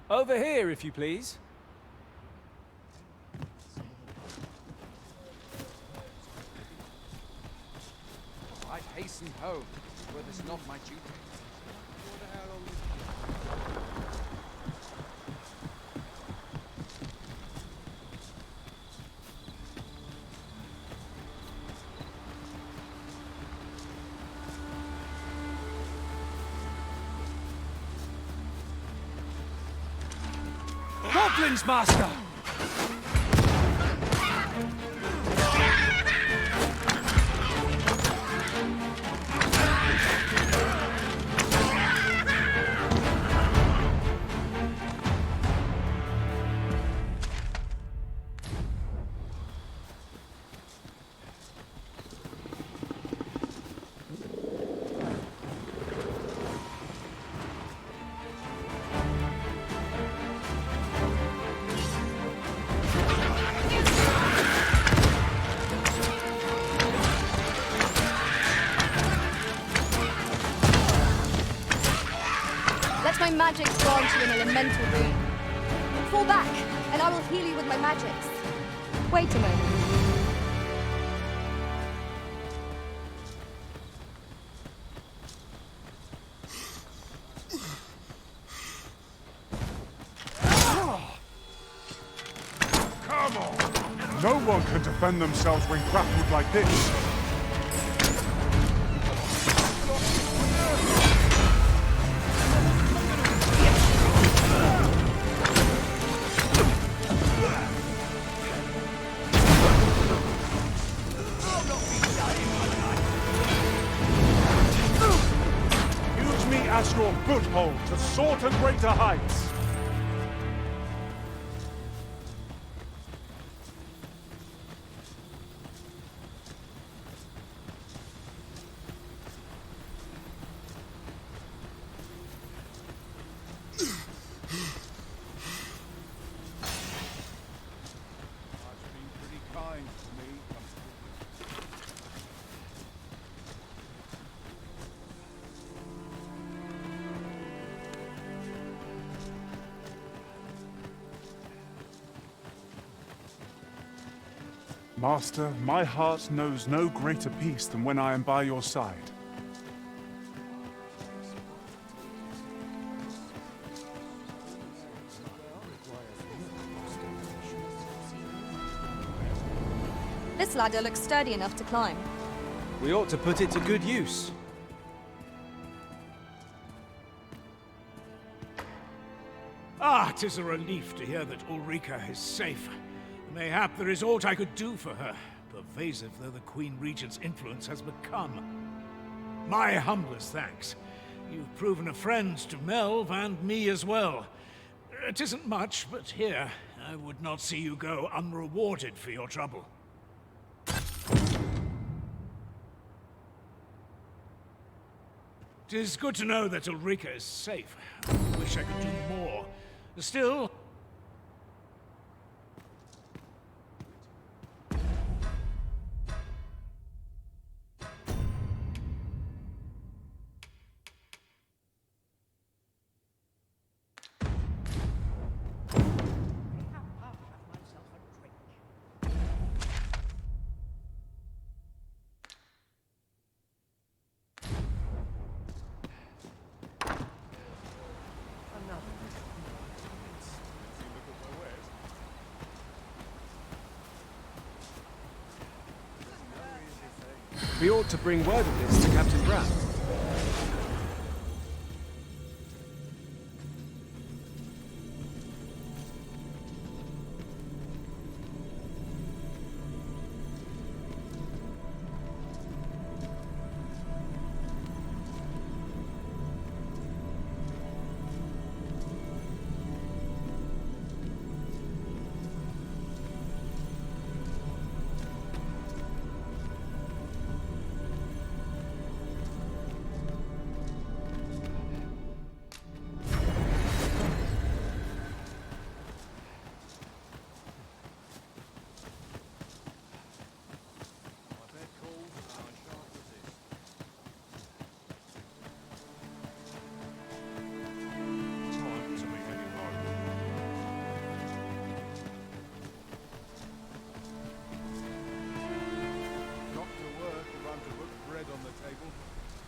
Over here, if you please. I hasten home, were this not my duty. Goblins, Master! Let my magic grant you an elemental boon. Fall back, and I will heal you with my magics. Wait a moment. Come on! No one can defend themselves when grappled like this. Use me as your foothold to soar to greater heights. Master, my heart knows no greater peace than when I am by your side. This ladder looks sturdy enough to climb. We ought to put it to good use. Ah, 'tis a relief to hear that Ulrika is safe. Mayhap there is aught I could do for her, pervasive though the Queen Regent's influence has become. My humblest thanks. You've proven a friend to Melv and me as well. It isn't much, but here, I would not see you go unrewarded for your trouble. 'Tis good to know that Ulrika is safe. I wish I could do more. Still, We ought to bring word of this to Captain Brown.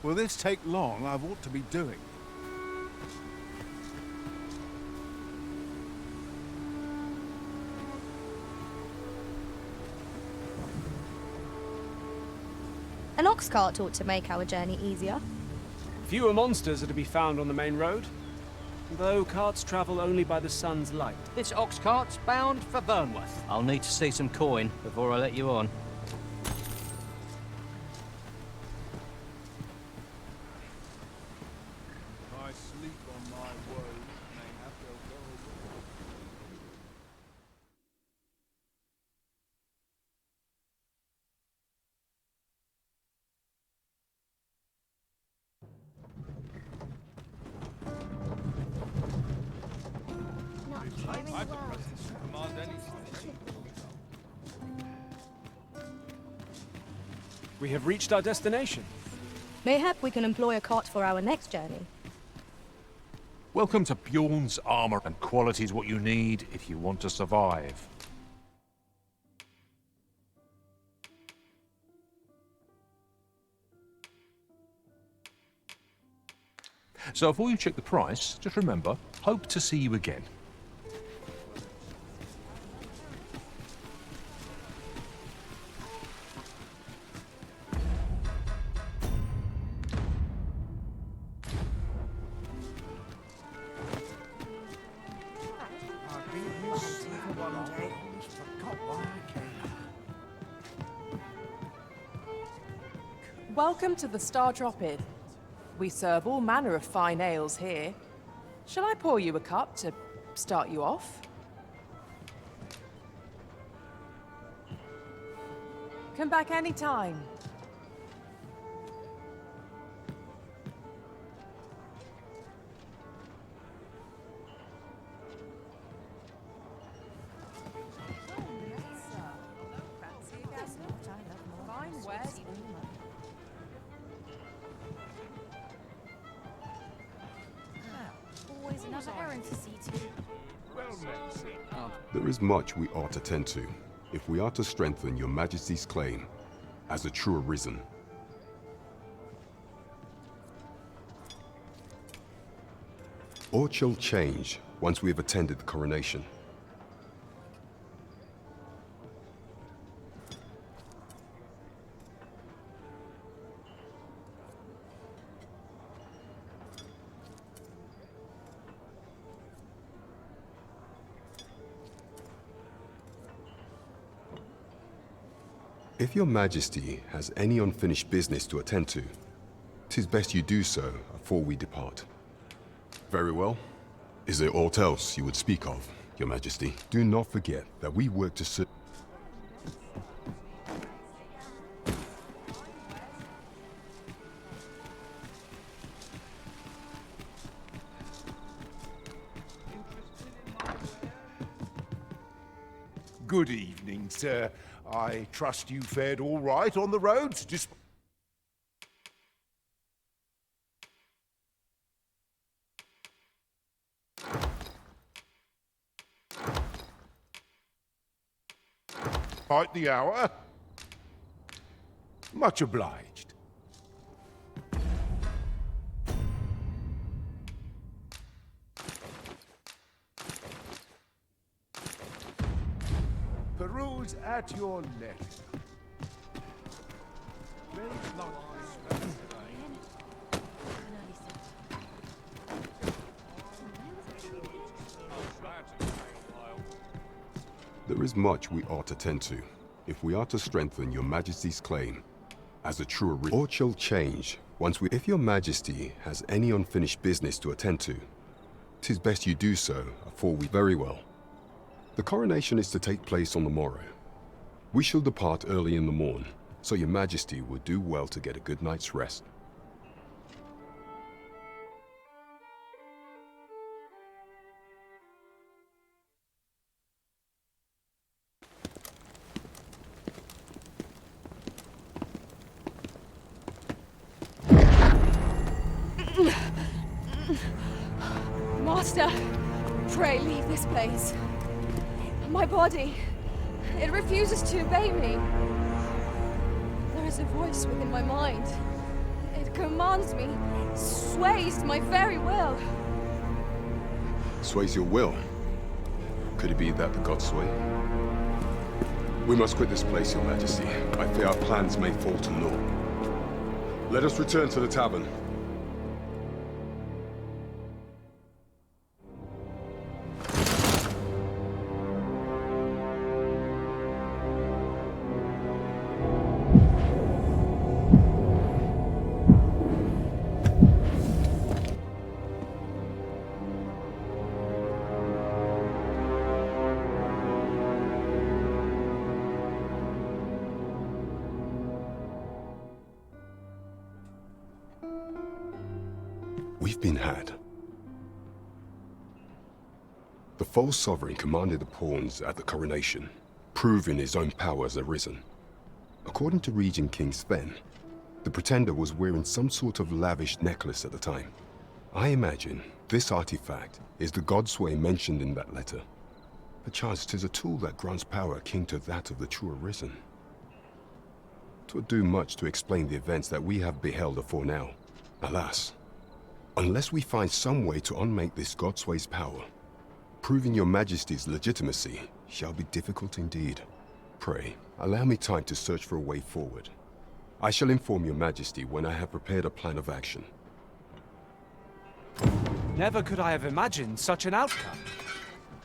Will this take long? I've ought to be doing. An ox cart ought to make our journey easier. Fewer monsters are to be found on the main road, though carts travel only by the sun's light. This ox cart's bound for Burnworth. I'll need to see some coin before I let you on. I sleep on my woes, mayhap they'll go away. We have reached our destination. Mayhap we can employ a cart for our next journey. Welcome to Bjorn's armor, and quality is what you need if you want to survive. So before you check the price, just remember, hope to see you again. Welcome to the Star Drop-In. We serve all manner of fine ales here. Shall I pour you a cup to start you off? Come back anytime. Always another errand to see to. There is much we ought to tend to, if we are to strengthen your Majesty's claim as a true arisen. Aught shall change once we have attended the coronation. If your Majesty has any unfinished business to attend to, 'tis best you do so afore we depart. Very well. Is there aught else you would speak of, your Majesty? Do not forget that we work to serve. Good evening, sir. I trust you fared all right on the roads, despite the hour. Much obliged. Peruse at your leisure. There is much we ought to tend to, if we are to strengthen your Majesty's claim as a true arisen. Aught shall change once we. If your Majesty has any unfinished business to attend to, 'tis best you do so afore we. Very well. The coronation is to take place on the morrow. We shall depart early in the morn, so your Majesty would do well to get a good night's rest. Master, pray leave this place. My body, it refuses to obey me. There is a voice within my mind. It commands me, sways my very will. Sways your will? Could it be that the gods sway? We must quit this place, Your Majesty. I fear our plans may fall to naught. Let us return to the tavern. We've been had. The false sovereign commanded the pawns at the coronation, proving his own power has arisen. According to Regent King Sven, the pretender was wearing some sort of lavish necklace at the time. I imagine this artifact is the godsway mentioned in that letter. Perchance 'tis a tool that grants power akin to that of the true arisen. 'Twould do much to explain the events that we have beheld afore now. Alas, unless we find some way to unmake this godsway's power, proving your Majesty's legitimacy shall be difficult indeed. Pray, allow me time to search for a way forward. I shall inform your Majesty when I have prepared a plan of action. Never could I have imagined such an outcome.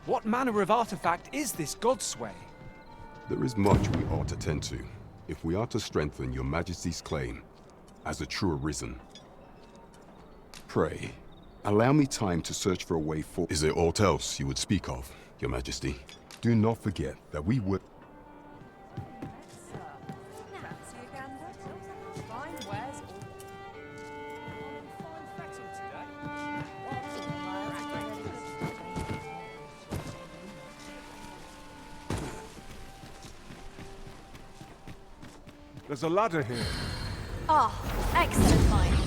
What manner of artifact is this godsway? There is much we ought to tend to, if we are to strengthen your Majesty's claim as a true arisen. Pray, allow me time to search for a way forward. Is there aught else you would speak of, Your Majesty? Do not forget that we would... There's a ladder here. Ah, excellent mind.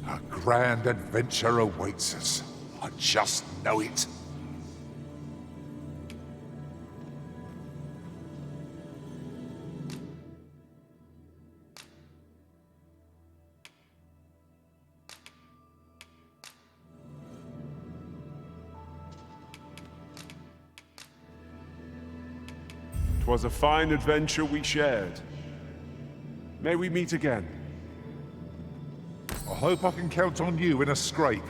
A grand adventure awaits us. I just know it. Twas a fine adventure we shared. May we meet again. I hope I can count on you in a scrape.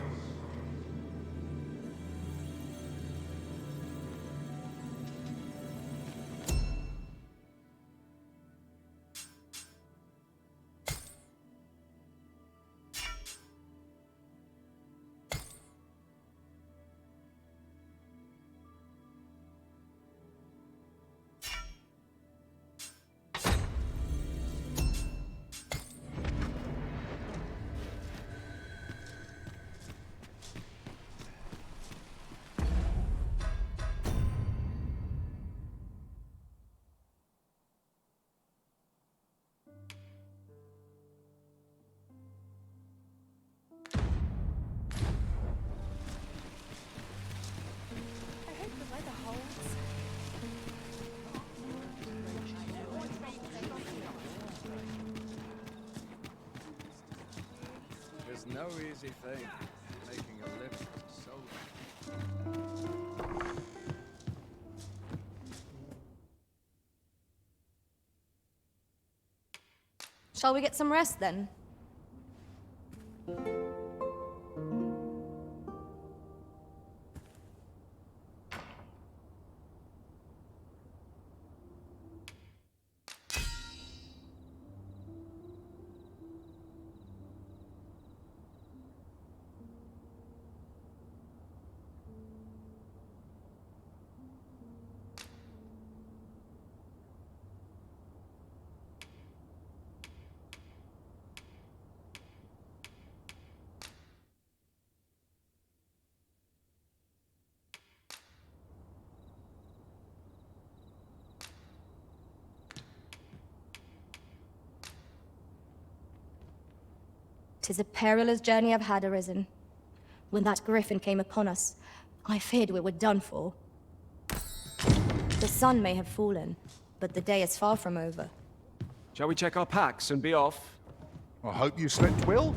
There's no easy thing making a living as a soldier. Shall we get some rest then? "'Tis a perilous journey I've had, Arisen. When that griffin came upon us, I feared we were done for. The sun may have fallen, but the day is far from over. Shall we check our packs and be off? I hope you slept well.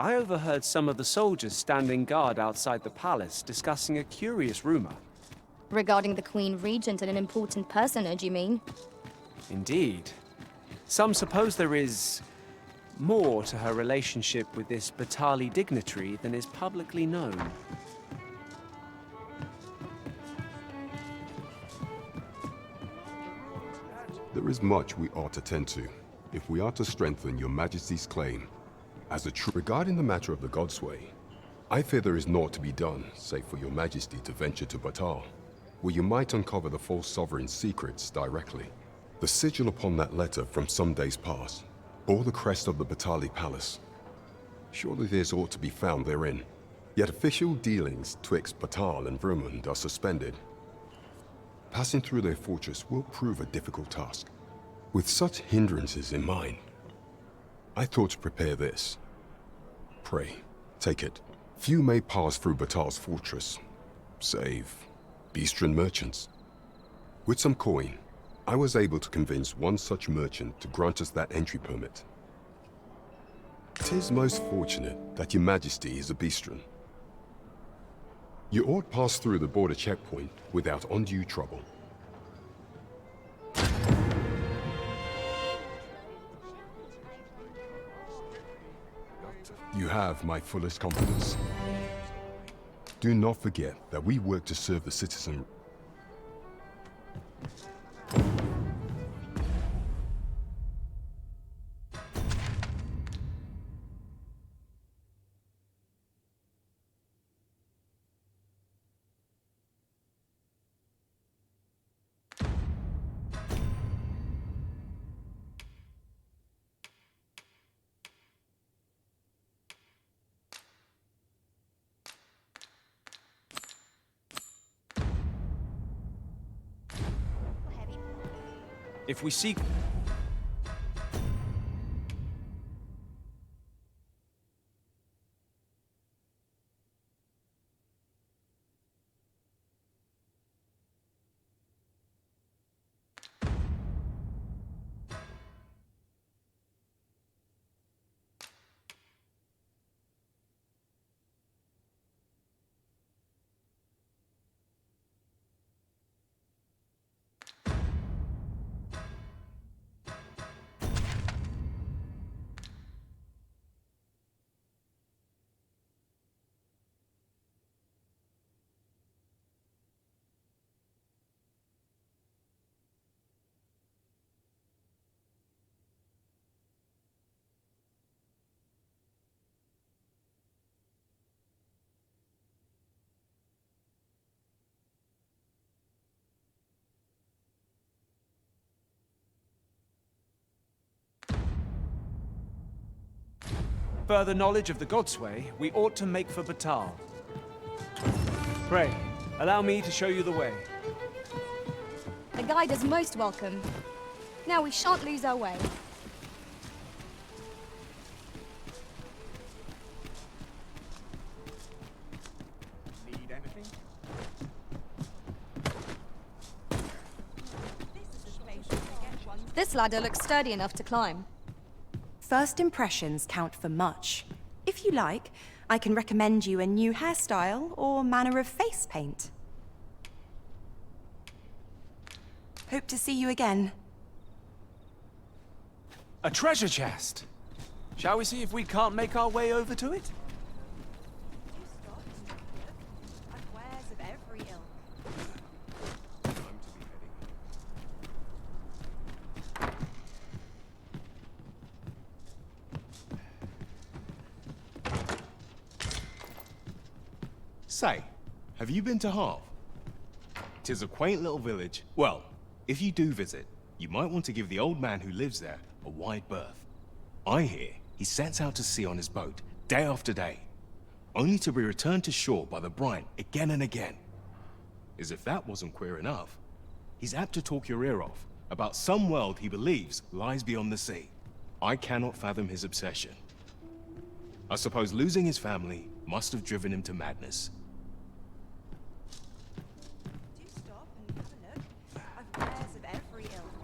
I overheard some of the soldiers standing guard outside the palace discussing a curious rumor. Regarding the Queen Regent and an important personage, you mean? Indeed. Some suppose there is more to her relationship with this Batali dignitary than is publicly known. There is much we ought to tend to, if we are to strengthen your Majesty's claim. As a true regarding the matter of the Godsway, I fear there is naught to be done, save for your Majesty to venture to Batal, where you might uncover the false sovereign's secrets directly. The sigil upon that letter from some days past bore the crest of the Batali Palace. Surely there's aught to be found therein. Yet official dealings twixt Batal and Vermund are suspended. Passing through their fortress will prove a difficult task. With such hindrances in mind, I thought to prepare this. Pray, take it. Few may pass through Batal's fortress, save Beastren merchants. With some coin, I was able to convince one such merchant to grant us that entry permit. 'Tis most fortunate that your Majesty is a Beastren. You ought pass through the border checkpoint without undue trouble. You have my fullest confidence. Do not forget that we work to serve the citizen. If we seek... further knowledge of the Godsway, we ought to make for Batal. Pray, allow me to show you the way. The guide is most welcome. Now we shan't lose our way. Need anything? This ladder looks sturdy enough to climb. First impressions count for much. If you like, I can recommend you a new hairstyle or manner of face paint. Hope to see you again. A treasure chest! Shall we see if we can't make our way over to it? Say, have you been to Harv? 'Tis a quaint little village. Well, if you do visit, you might want to give the old man who lives there a wide berth. I hear he sets out to sea on his boat, day after day, only to be returned to shore by the brine again and again. As if that wasn't queer enough, he's apt to talk your ear off about some world he believes lies beyond the sea. I cannot fathom his obsession. I suppose losing his family must have driven him to madness. Do stop and have a look. I've wares of every ilk.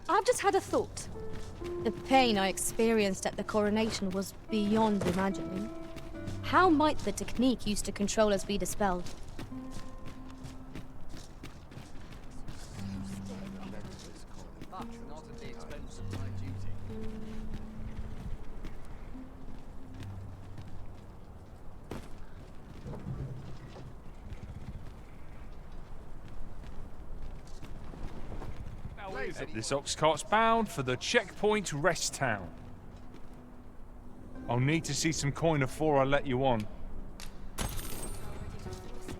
I've just had a thought. The pain I experienced at the coronation was beyond imagining. How might the technique used to control us be dispelled? Not at the expense of my duty. This ox cart's bound for the checkpoint rest town. I'll need to see some coin before I let you on.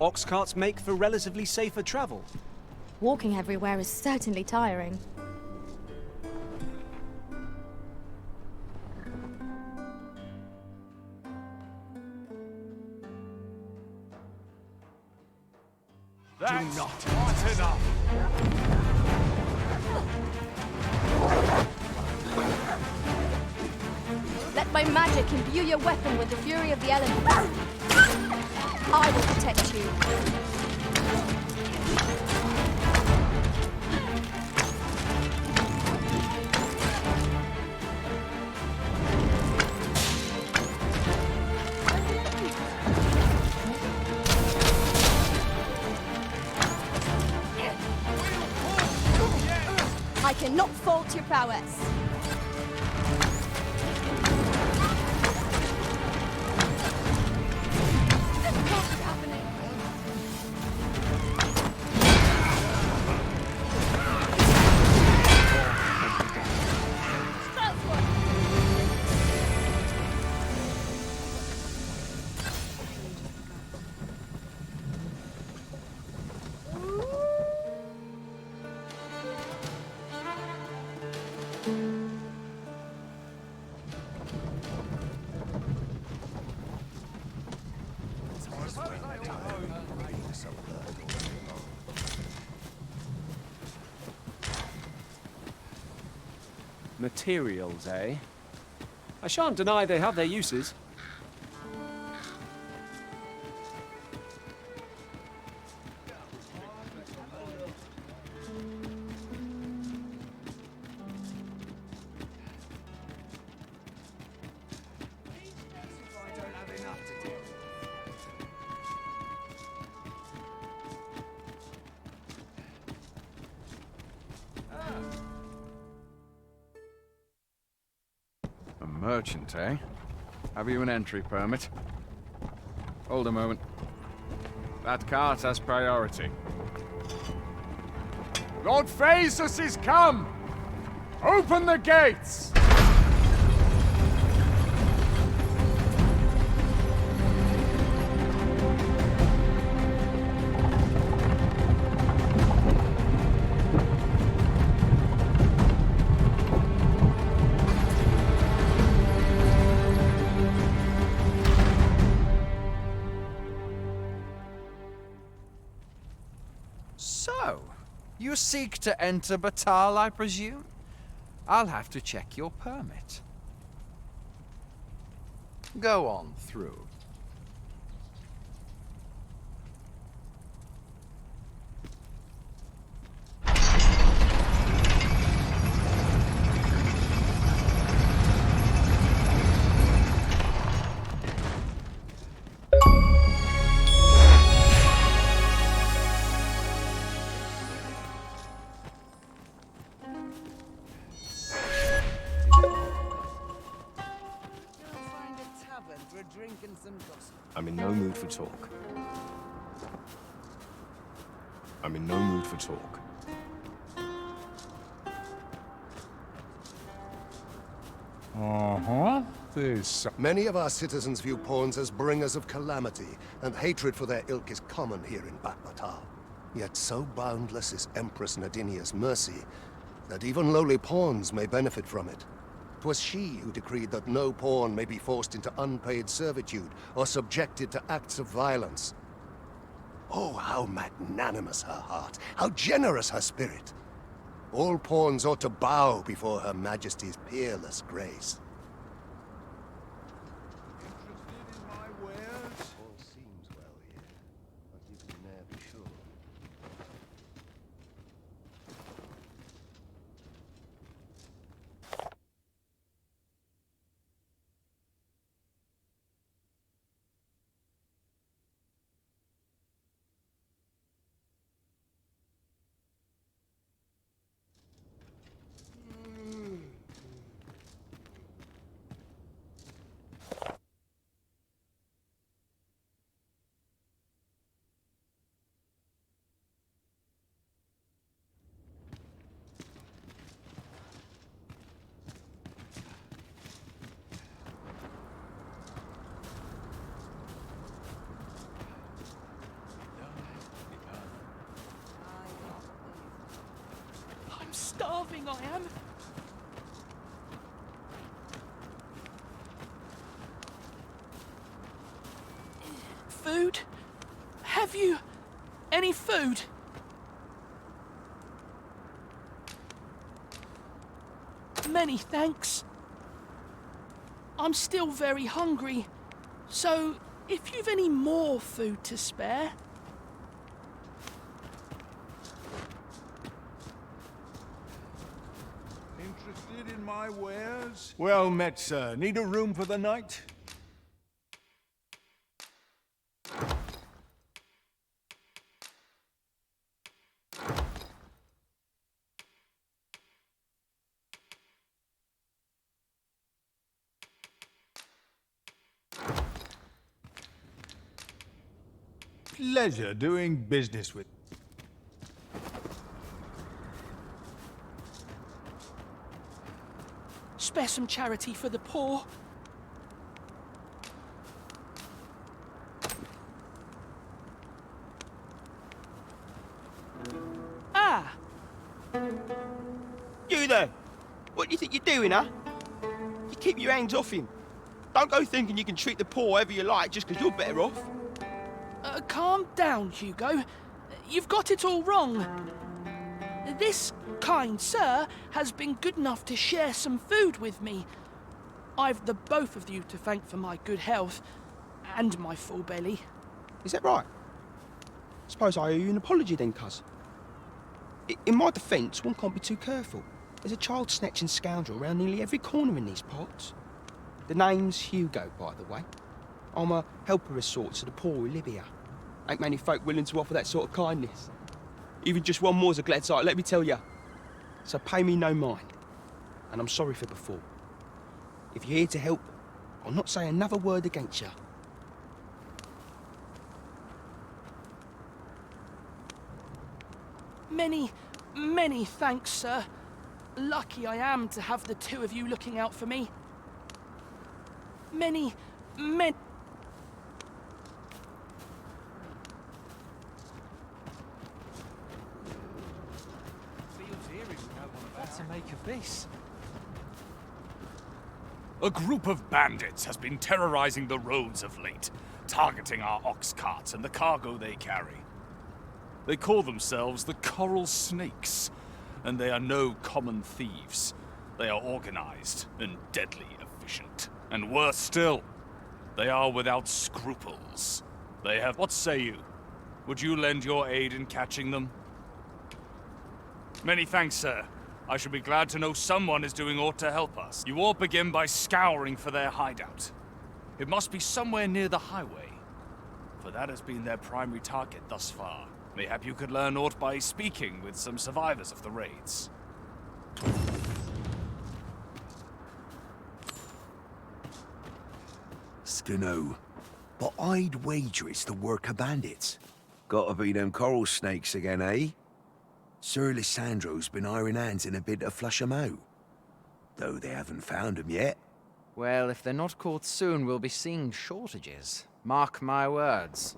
Ox carts make for relatively safer travel. Walking everywhere is certainly tiring. That's not enough. Let my magic imbue your weapon with the fury of the elements. I will protect you. I cannot fault your prowess. Materials, eh? I shan't deny they have their uses. A merchant, eh? Have you an entry permit? Hold a moment. That cart has priority. Lord Phaesus is come! Open the gates! You seek to enter Batal, I presume? I'll have to check your permit. Go on through. I'm in no mood for talk. I'm in no mood for talk. Many of our citizens view pawns as bringers of calamity, and hatred for their ilk is common here in Batal. Yet so boundless is Empress Nadinia's mercy that even lowly pawns may benefit from it. 'Twas she who decreed that no pawn may be forced into unpaid servitude or subjected to acts of violence. Oh, how magnanimous her heart, how generous her spirit. All pawns ought to bow before Her Majesty's peerless grace. Interested in my wares? All seems well here, but you can ne'er be sure. I'm starving, I am. Food? Have you any food? Many thanks. I'm still very hungry, so if you've any more food to spare... Interested in my wares? Well met, sir. Need a room for the night? Pleasure doing business with. Spare some charity for the poor. Ah! You there! What do you think you're doing, huh? You keep your hands off him. Don't go thinking you can treat the poor however you like just because you're better off. Calm down, Hugo. You've got it all wrong. This kind sir has been good enough to share some food with me. I've the both of you to thank for my good health and my full belly. Is that right? Suppose I owe you an apology then, cuz. In my defence, one can't be too careful. There's a child-snatching scoundrel around nearly every corner in these parts. The name's Hugo, by the way. I'm a helper of sorts to the poor in Libya. Ain't many folk willing to offer that sort of kindness. Even just one more's a glad sight, let me tell you. So pay me no mind. And I'm sorry for before. If you're here to help, I'll not say another word against you. Many, many thanks, sir. Lucky I am to have the two of you looking out for me. Many. What to make of this? A group of bandits has been terrorizing the roads of late, targeting our ox carts and the cargo they carry. They call themselves the Coral Snakes, and they are no common thieves. They are organized and deadly efficient. And worse still, they are without scruples. They have... What say you? Would you lend your aid in catching them? Many thanks, sir. I shall be glad to know someone is doing aught to help us. You all begin by scouring for their hideout. It must be somewhere near the highway, for that has been their primary target thus far. Mayhap you could learn aught by speaking with some survivors of the raids. Dunno, but I'd wager it's the work of bandits. Gotta be them coral snakes again, eh? Sir Lissandro's been hiring hands in a bid to flush 'em out. Though they haven't found 'em yet. Well, if they're not caught soon, we'll be seeing shortages. Mark my words.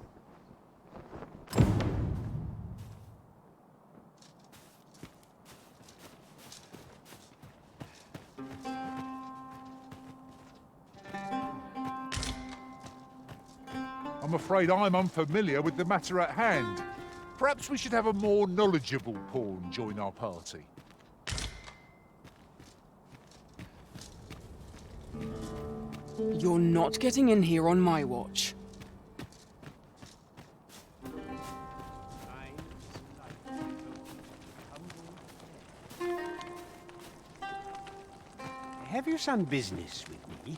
I'm afraid I'm unfamiliar with the matter at hand. Perhaps we should have a more knowledgeable pawn join our party. You're not getting in here on my watch. Have you some business with me?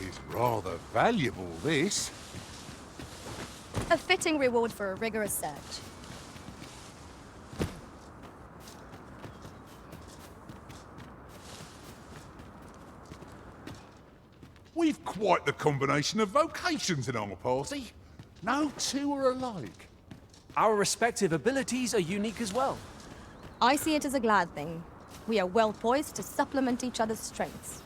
It's rather valuable, this. A fitting reward for a rigorous search. We've quite the combination of vocations in our party. No two are alike. Our respective abilities are unique as well. I see it as a glad thing. We are well poised to supplement each other's strengths.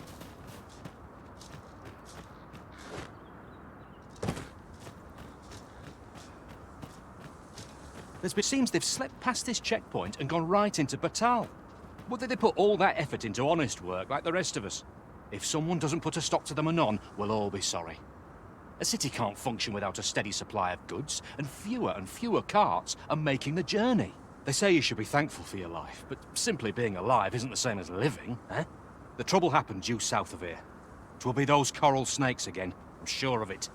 It seems they've slept past this checkpoint and gone right into Batal. Would they put all that effort into honest work like the rest of us? If someone doesn't put a stop to them anon, we'll all be sorry. A city can't function without a steady supply of goods, and fewer carts are making the journey. They say you should be thankful for your life, but simply being alive isn't the same as living, eh? The trouble happened due south of here. 'Twill be those coral snakes again, I'm sure of it.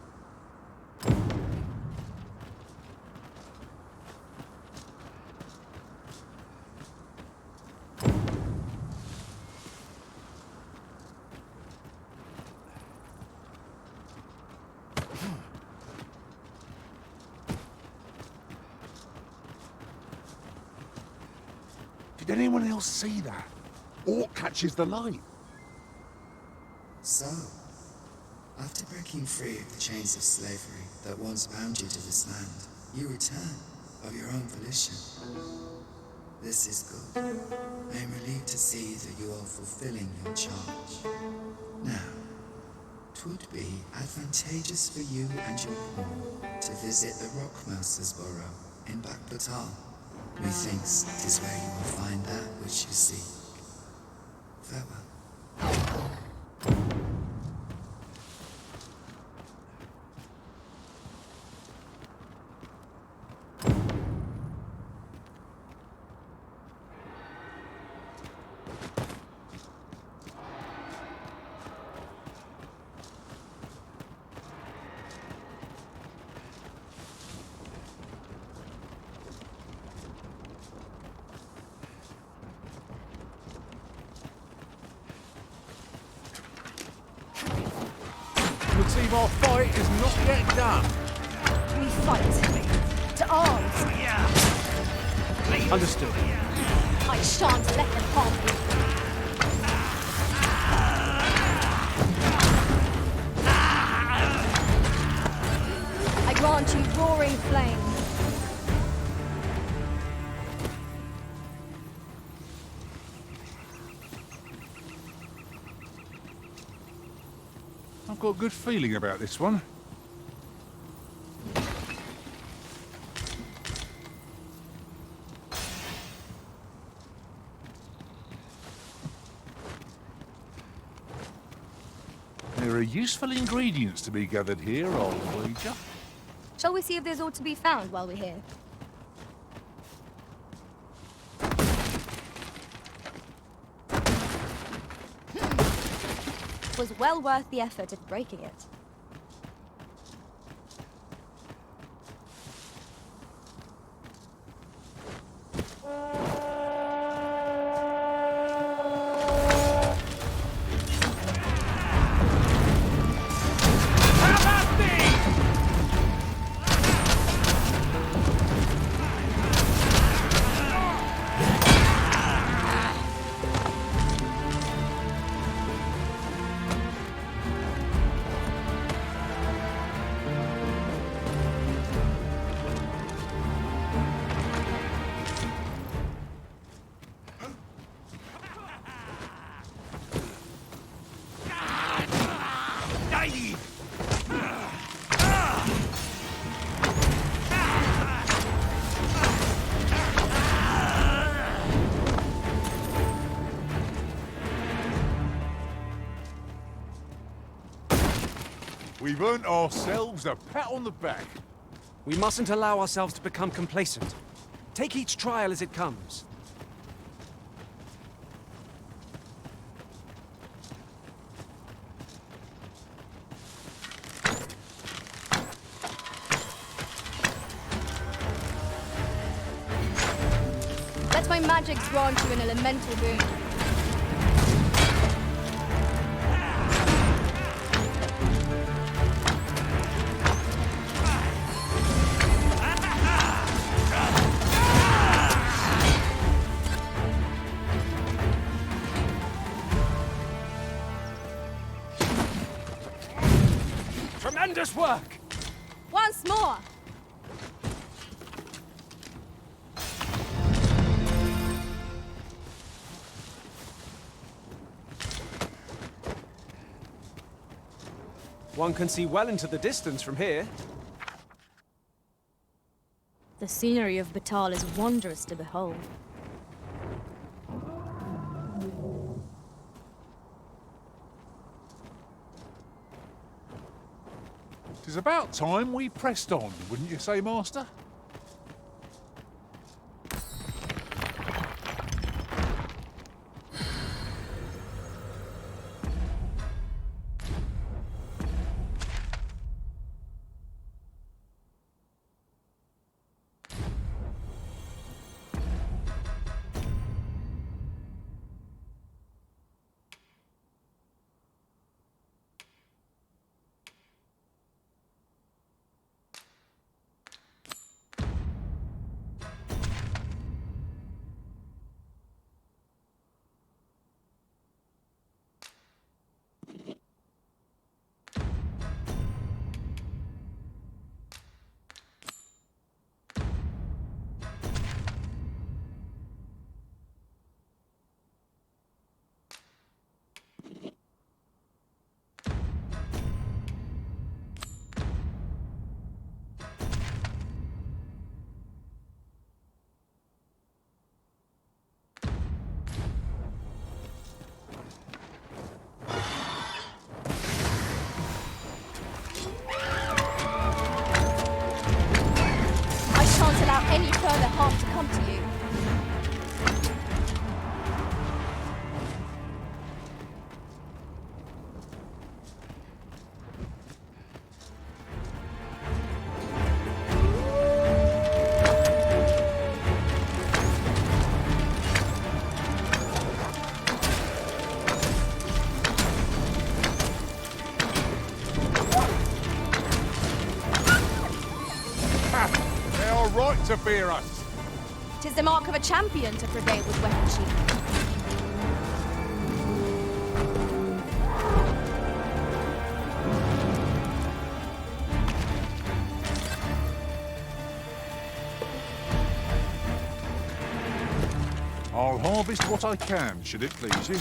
Did anyone else see that? Or catches the light? So, after breaking free of the chains of slavery that once bound you to this land, you return of your own volition. This is good. I am relieved to see that you are fulfilling your charge. Now, 'twould be advantageous for you and your pawn to visit the Rockmouser's burrow in Backbatal. Methinks 'tis where you will find that which you seek. Farewell. See, my fight is not yet done. We fight. To arms. Understood. I shan't let them harm you. I grant you roaring flame. I've got a good feeling about this one. There are useful ingredients to be gathered here, I'll wager. Shall we see if there's aught to be found while we're here? It was well worth the effort of breaking it. We've earned ourselves a pat on the back. We mustn't allow ourselves to become complacent. Take each trial as it comes. Let my magic grant you an elemental boon. Tremendous work! Once more! One can see well into the distance from here. The scenery of Batal is wondrous to behold. It's about time we pressed on, wouldn't you say, Master? Allow any further harm to come to you. right to fear us. 'Tis the mark of a champion to prevail with weapon sheath. I'll harvest what I can, should it please you.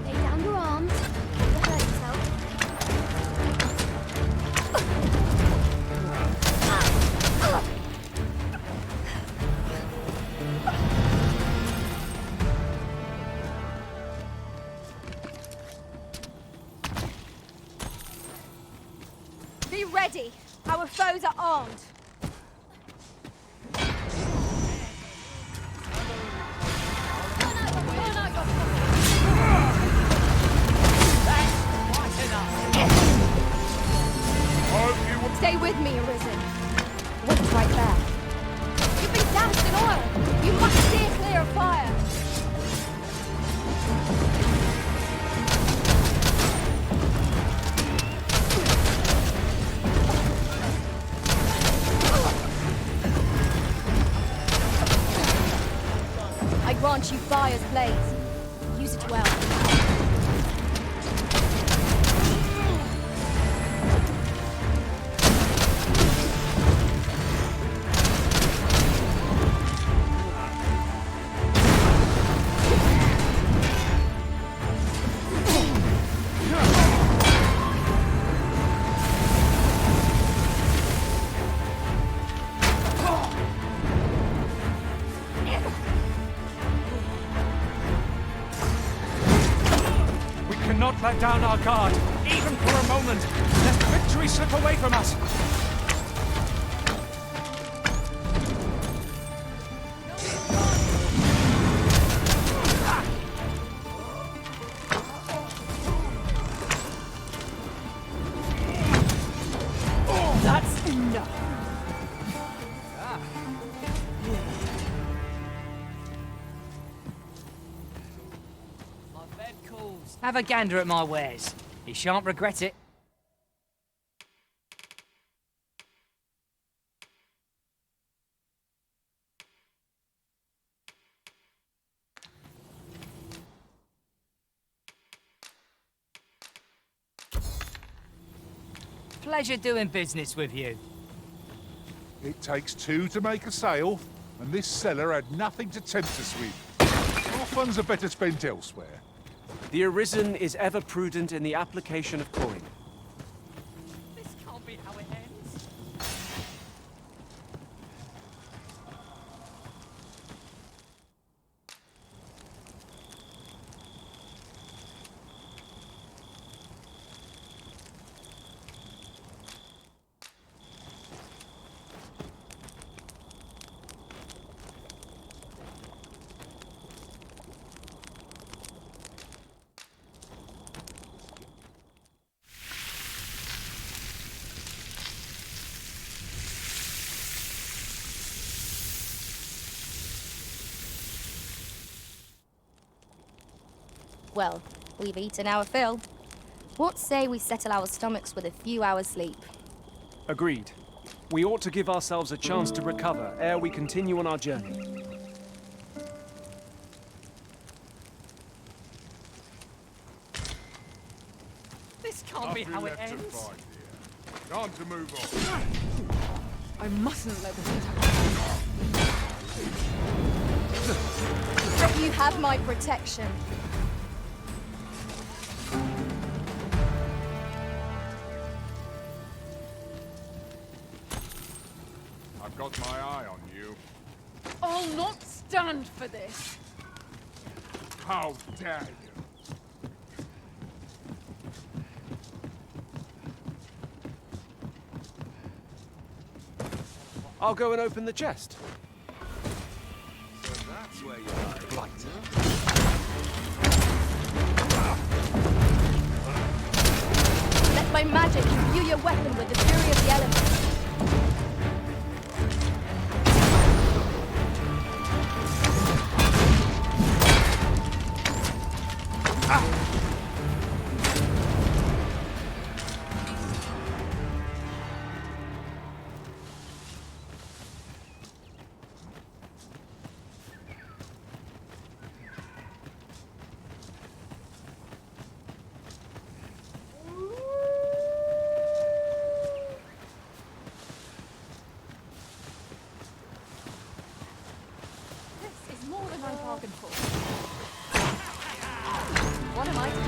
Lay down your arms. Don't hurt yourself. Be ready. Our foes are armed. Stay with me, Arisen. Wait right there. You've been doused in oil. You must steer clear of fire. I grant you fire's blaze. Use it well. Not let down our guard, even for a moment, lest victory slip away from us. That's enough. Have a gander at my wares. You shan't regret it. Pleasure doing business with you. It takes two to make a sale, and this seller had nothing to tempt us with. Our funds are better spent elsewhere. The Arisen is ever prudent in the application of coin. This can't be how it ends. Well, we've eaten our fill. What say we settle our stomachs with a few hours' sleep? Agreed. We ought to give ourselves a chance to recover ere we continue on our journey. This can't be how it Nothing left to ends. fight here. Time to move on. I mustn't let this happen. You have my protection. I've got my eye on you. I'll not stand for this. How dare you? I'll go and open the chest. So that's where you are. Blighter. Let my magic imbue your weapon with the fury of the elements. What am I to do?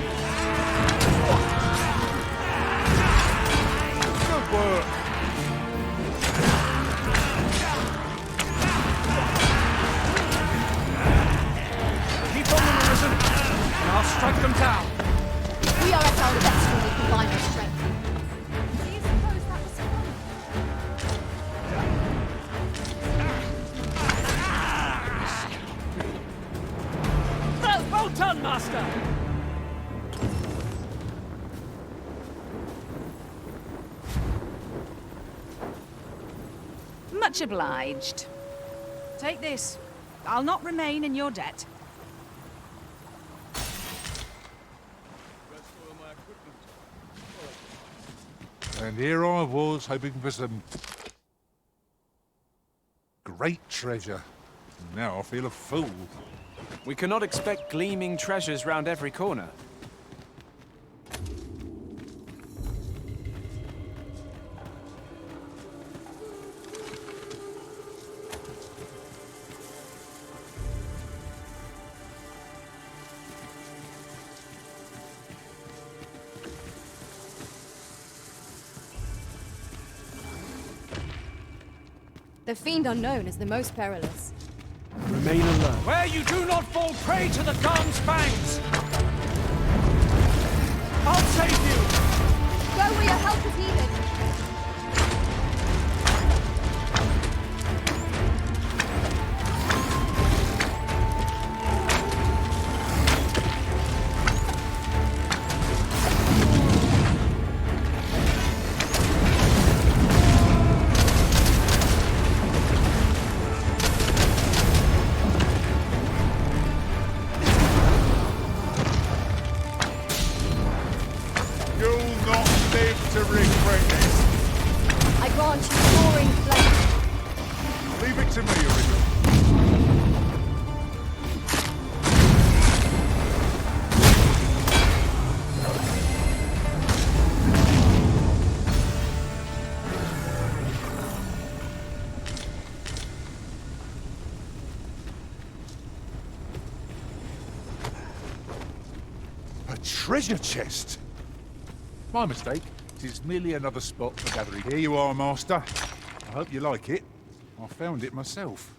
Good work. Keep on them, Arisen, and I'll strike them down. We are at our best when we combine our strength. Do you suppose that was fun? Well done, Master! Much obliged. Take this. I'll not remain in your debt. And here I was, hoping for some great treasure. Now I feel a fool. We cannot expect gleaming treasures round every corner. The fiend unknown is the most perilous. Remain alert. Where you do not fall prey to the Garm's fangs! I'll save you! Go where your help is needed. You'll not live to regret this. I grant you soaring flight. Leave it to me, Arisen. A treasure chest? My mistake. It is merely another spot for gathering. Here you are, Master. I hope you like it. I found it myself.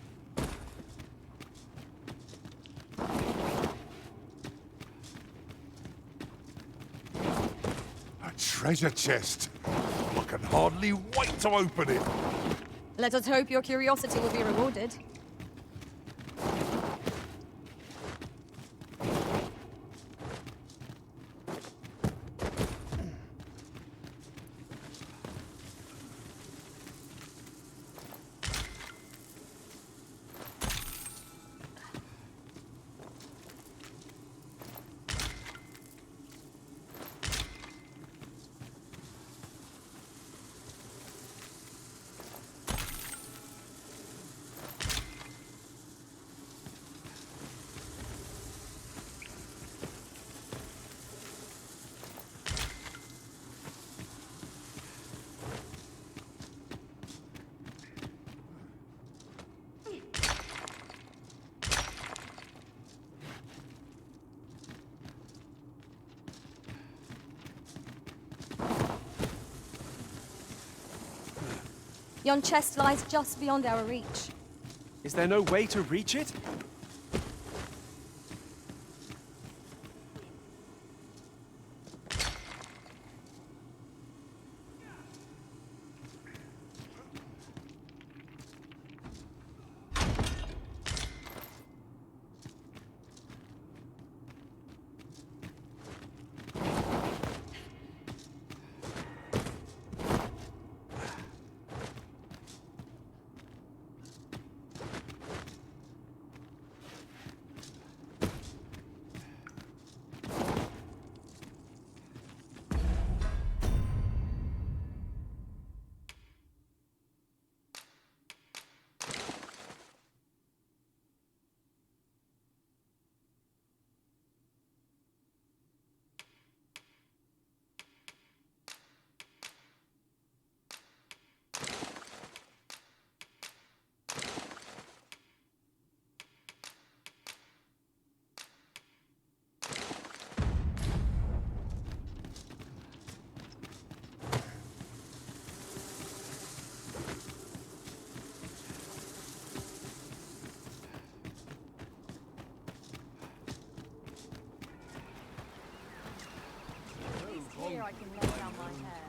A treasure chest. I can hardly wait to open it. Let us hope your curiosity will be rewarded. Yon chest lies just beyond our reach. Is there no way to reach it? I can let down my hair.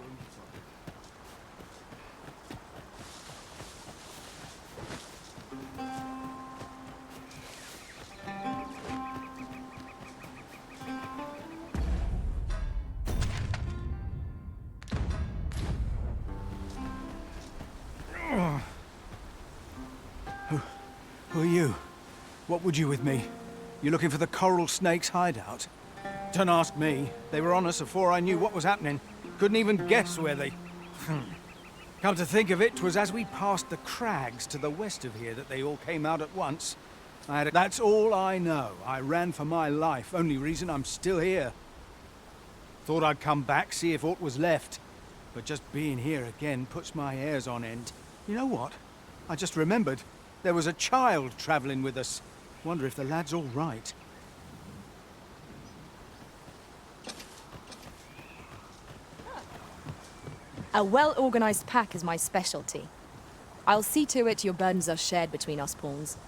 Who are you? What would you with me? You looking for the coral snake's hideout? Don't ask me. They were on us before I knew what was happening. Couldn't even guess where they... Come to think of it, 'twas as we passed the crags to the west of here that they all came out at once. That's all I know. I ran for my life. Only reason I'm still here. Thought I'd come back, see if aught was left. But just being here again puts my hairs on end. You know what? I just remembered. There was a child traveling with us. Wonder if the lad's all right. A well-organized pack is my specialty. I'll see to it your burdens are shared between us pawns.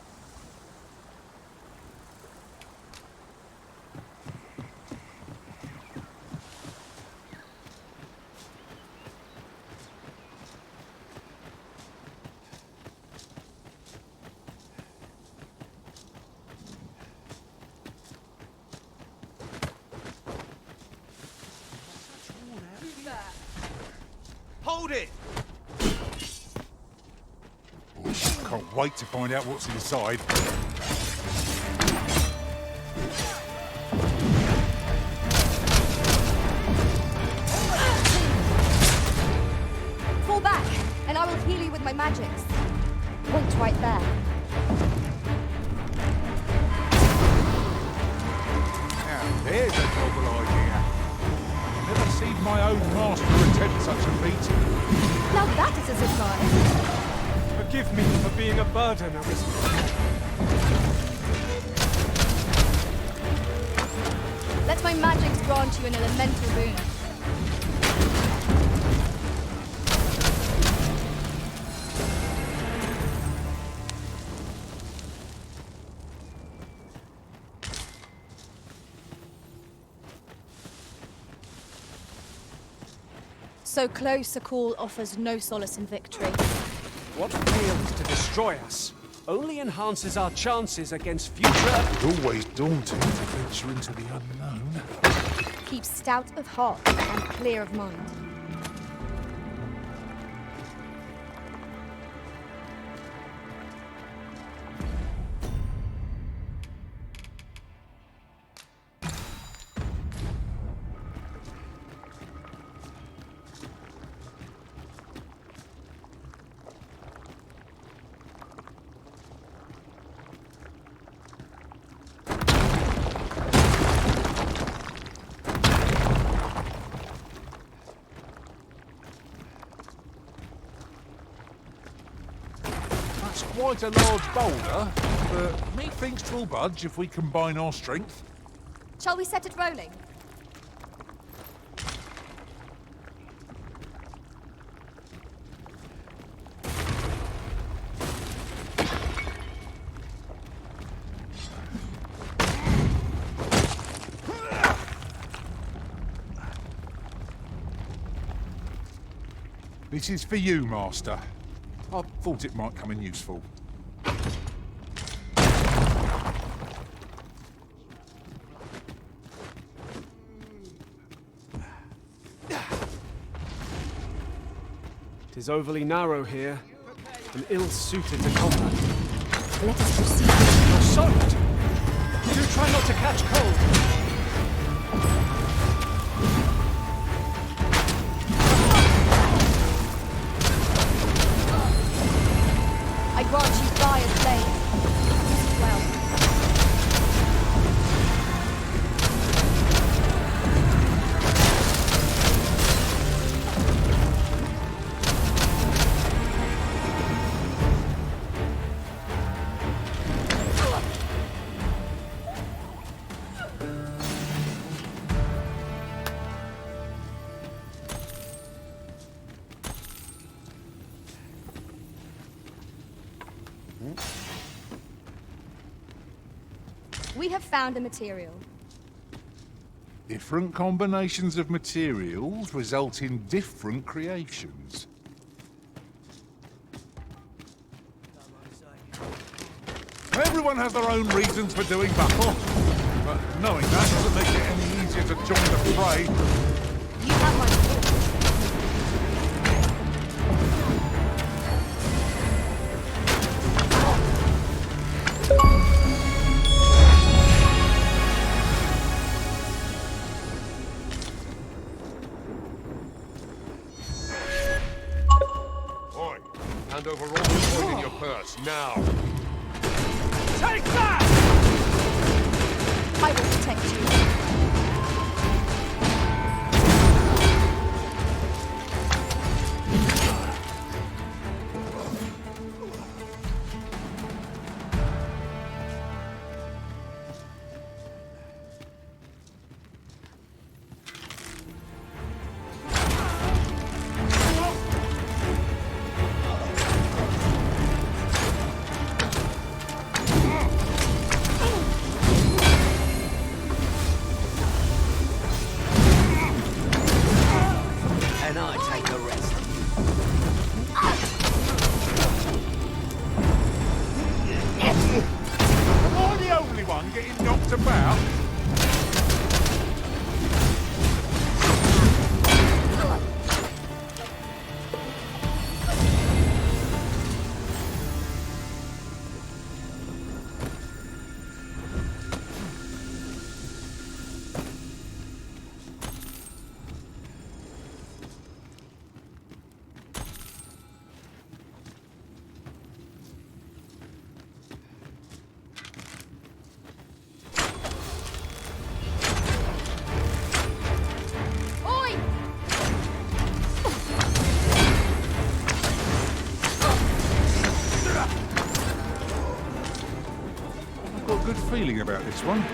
Hold it! Can't wait to find out what's inside. Fall back, and I will heal you with my magics. Wait right there. Now, there's a novel idea. Never seen my own master attempt such a feat. Now that is a surprise. Forgive me for being a burden, Arisen. Let my magics grant you an elemental boon. So close a call offers no solace in victory. What fails to destroy us only enhances our chances against future... It's always daunting to venture into the unknown. Keep stout of heart and clear of mind. That's quite a large boulder, but methinks 'twill budge if we combine our strength. Shall we set it rolling? This is for you, Master. I thought it might come in useful. Tis overly narrow here, and ill-suited to combat. Let us proceed. You're soaked! Do try not to catch cold! I grant you fire's blade. Well. We have found a material. Different combinations of materials result in different creations. Everyone has their own reasons for doing battle, but knowing that doesn't make it any easier to join the fray. You have my Oi, hand over all the coin in your purse, now! Take that! I will protect you. And I take the rest. Am I the only one getting knocked about? Oi! I've got a good feeling about this one.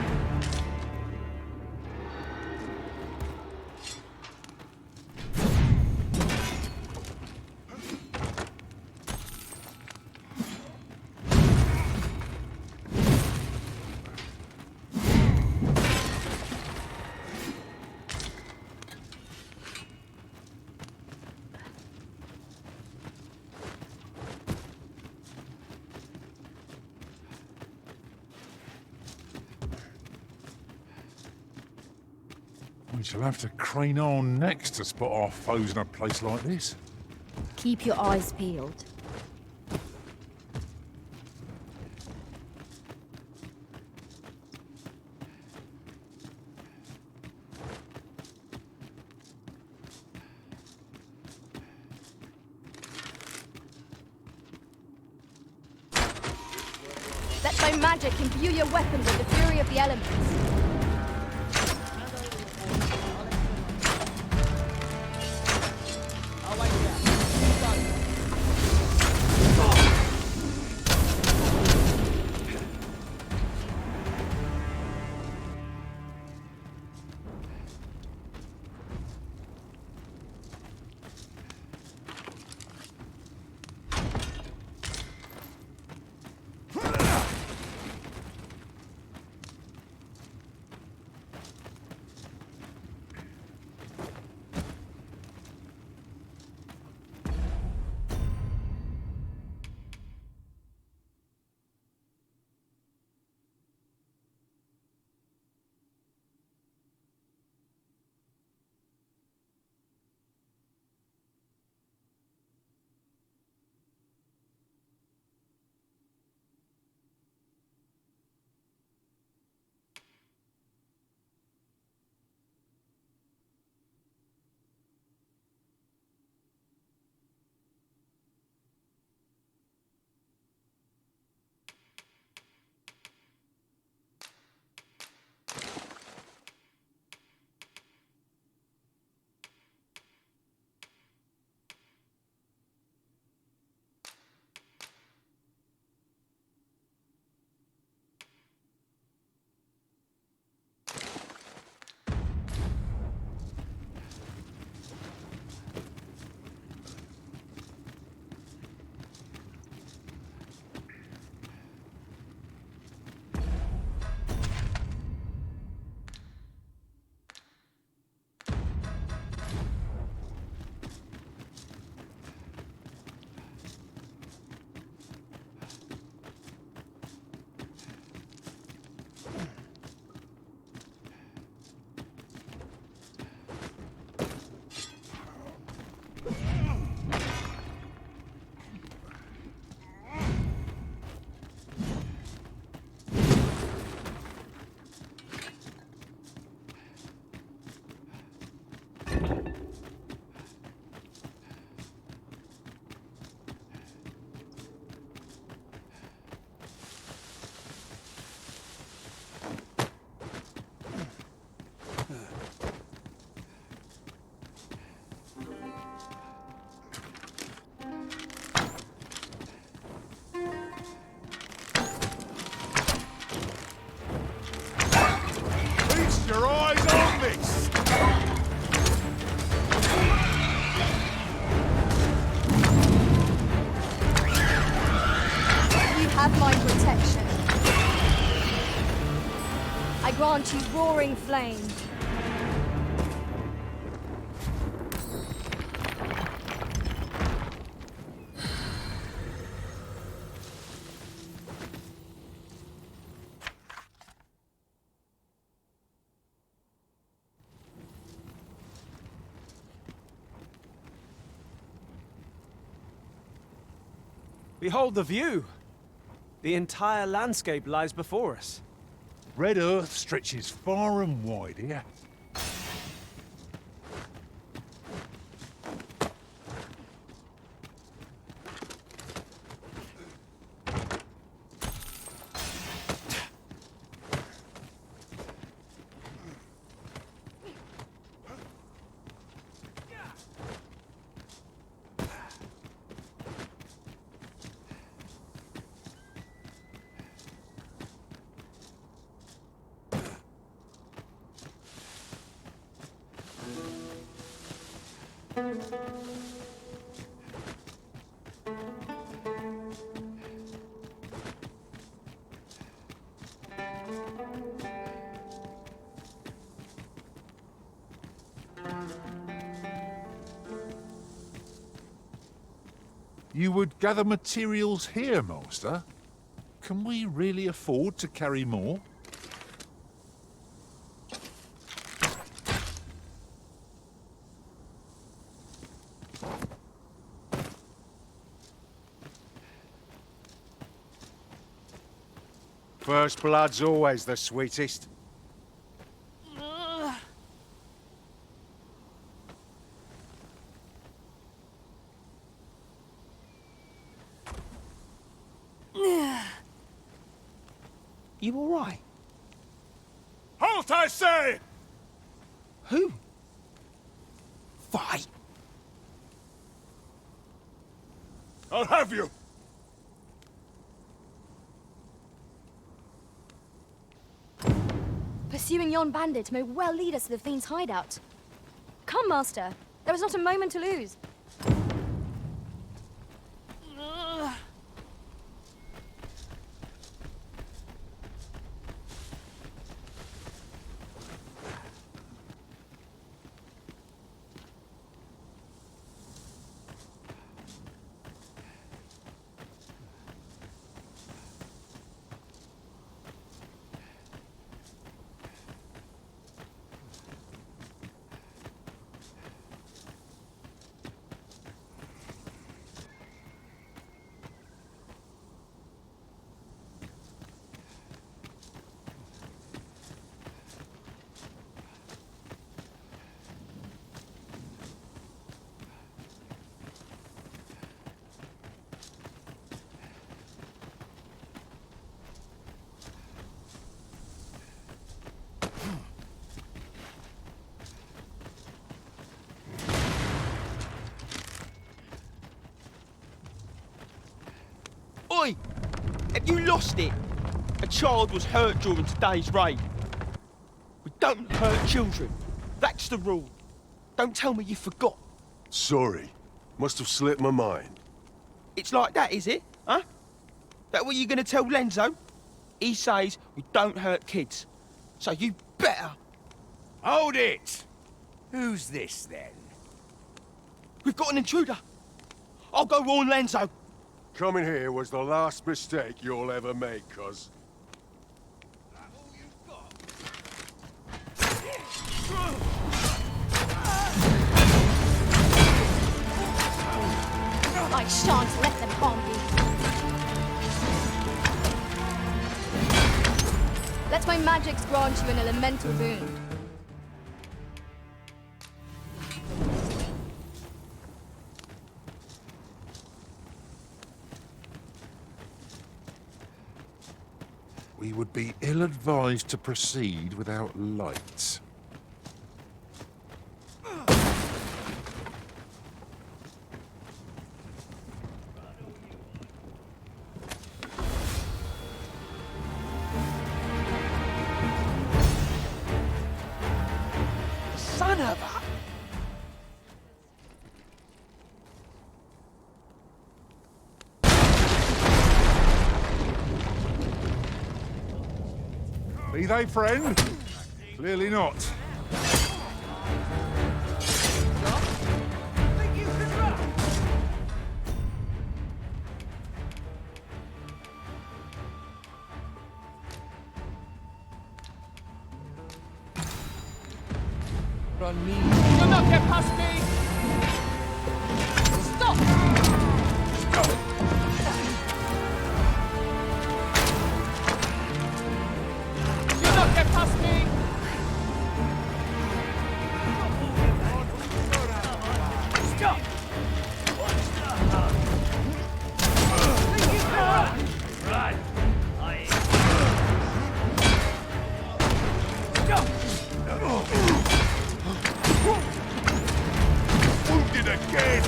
We shall have to crane our necks to spot our foes in a place like this. Keep your eyes peeled. Let my magic imbue your weapon with the fury of the elements. grant you roaring flame. Behold the view! The entire landscape lies before us. Red earth stretches far and wide here. You would gather materials here, Master? Can we really afford to carry more? First blood's always the sweetest. You all right? Halt, I say! Who? Fight! I'll have you! Pursuing yon bandit may well lead us to the Fiend's hideout. Come, Master. There is not a moment to lose. Oi! Have you lost it? A child was hurt during today's raid. We don't hurt children. That's the rule. Don't tell me you forgot. Sorry. Must have slipped my mind. It's like that, is it? Huh? That what you're gonna tell Lenzo? He says we don't hurt kids. So you better. Hold it! Who's this, then? We've got an intruder. I'll go warn Lenzo. Coming here was the last mistake you'll ever make, cuz. I shan't let them harm you. Let my magics grant you an elemental boon. We would be ill-advised to proceed without lights. Son of a... Be Be they friend? Clearly not. Run me. You'll not get past me! Stop! You'll not get past me! Stop! Right. Wounded again!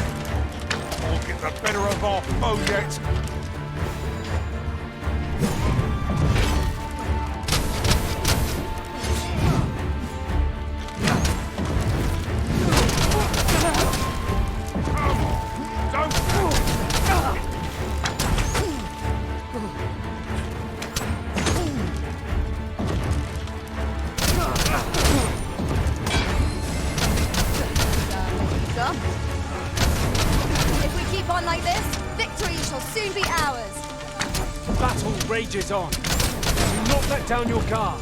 We'll get the better of our foe yet. If we keep on like this, victory shall soon be ours. The battle rages on. Do not let down your guard.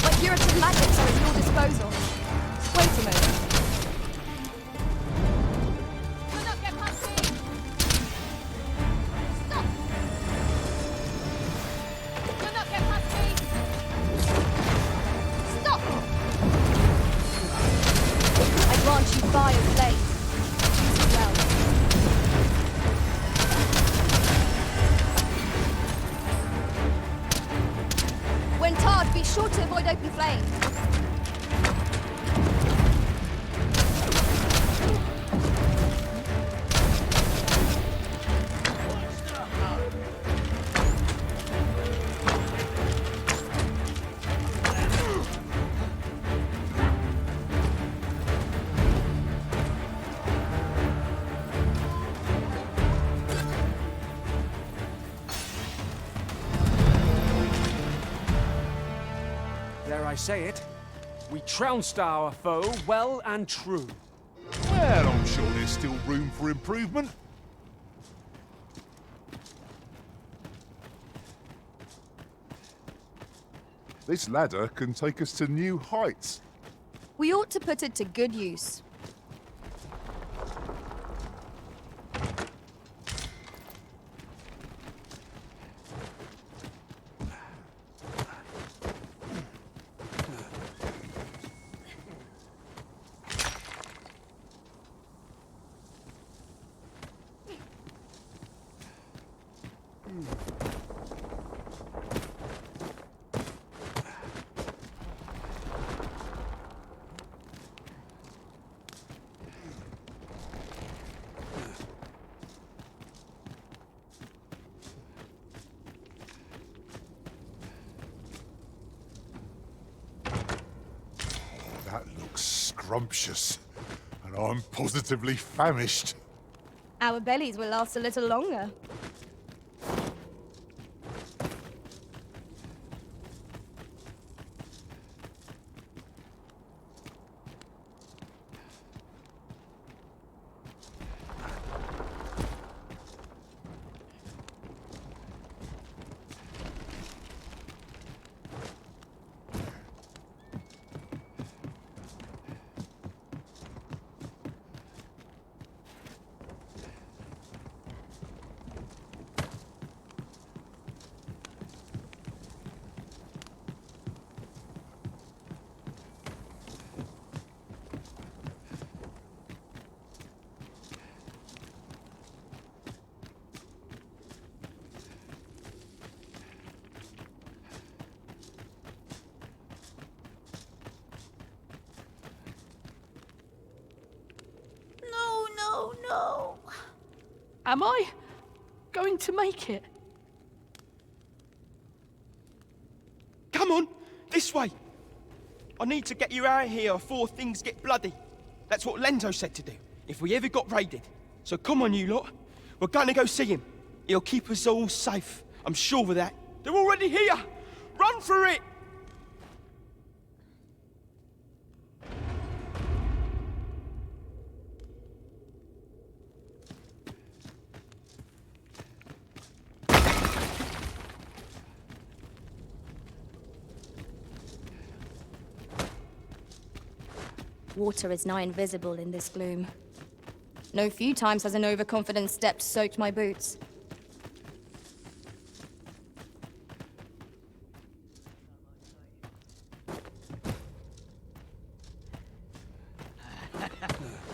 My curative magics are at your disposal. Wait a moment. Do not get past me! Stop! Do not get past me! Stop! I grant you fire blade. Choose it well. When tarred, be sure to avoid open flame. Dare I say it? We trounced our foe well and true. Well, I'm sure there's still room for improvement. This ladder can take us to new heights. We ought to put it to good use. That looks scrumptious, and I'm positively famished. Our bellies will last a little longer. No. Am I going to make it? Come on, this way. I need to get you out of here before things get bloody. That's what Lenzo said to do, if we ever got raided. So come on, you lot. We're going to go see him. He'll keep us all safe. I'm sure of that. They're already here! Run for it! Water is nigh invisible in this gloom. No few times has an overconfident step soaked my boots.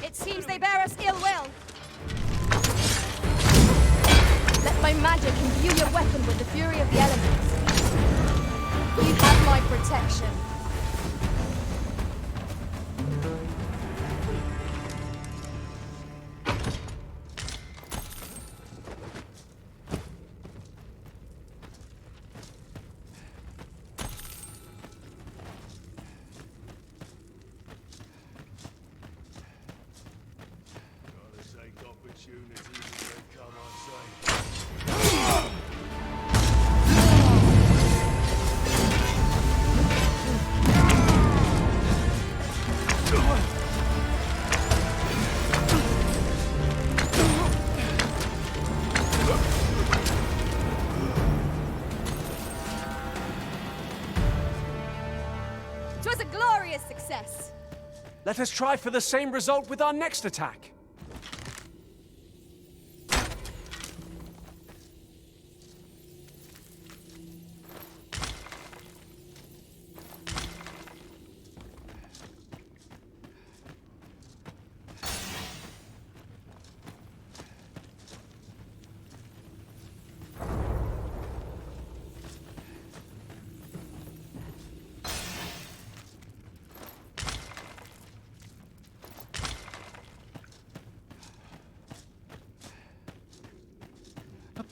It seems they bear us ill will. Let my magic imbue your weapon with the fury of the elements. You have my protection. Let us try for the same result with our next attack.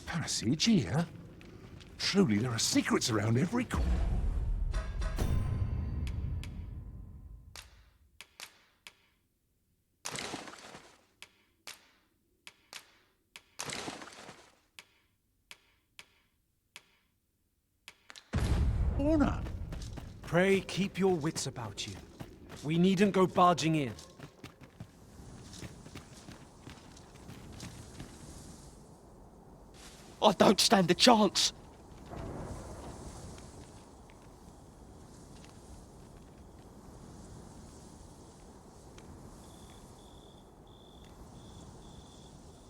Passage here? Truly, there are secrets around every corner. Corner. Pray keep your wits about you. We needn't go barging in. I don't stand a chance.